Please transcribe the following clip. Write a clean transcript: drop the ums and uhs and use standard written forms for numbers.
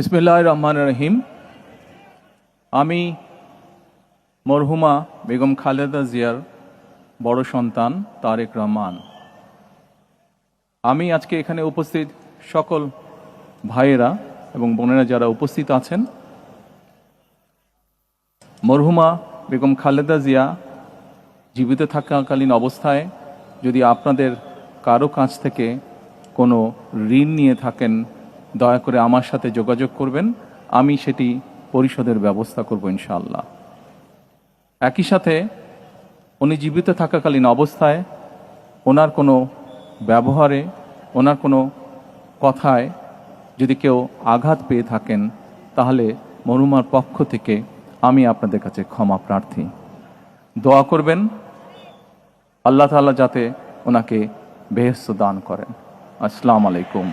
বিসমিল্লাহির রহমানির রহিম। আমি মরহুমা বেগম খালেদা জিয়ার বড় সন্তান তারেক রহমান। আমি আজকে এখানে উপস্থিত সকল ভাইয়েরা এবং বোনেরা যারা উপস্থিত আছেন, মরহুমা বেগম খালেদা জিয়া জীবিত থাকাকালীন অবস্থায় যদি আপনাদের কারো কাছ থেকে কোনো ঋণ নিয়ে থাকেন, দয়া করে আমার সাথে যোগাযোগ করবেন, আমি সেটি পরিশোধের ব্যবস্থা করব ইনশাআল্লাহ। একই সাথে উনি জীবিত থাকাকালীন অবস্থায় ওনার কোনো ব্যবহারে, ওনার কোনো কথায় যদি কেউ আঘাত পেয়ে থাকেন, তাহলে মরহুমার পক্ষ থেকে আমি আপনাদের কাছে ক্ষমা প্রার্থী। দোয়া করবেন আল্লাহ তাআলা যাতে ওনাকে বেহেশত দান করেন। আসসালামু আলাইকুম।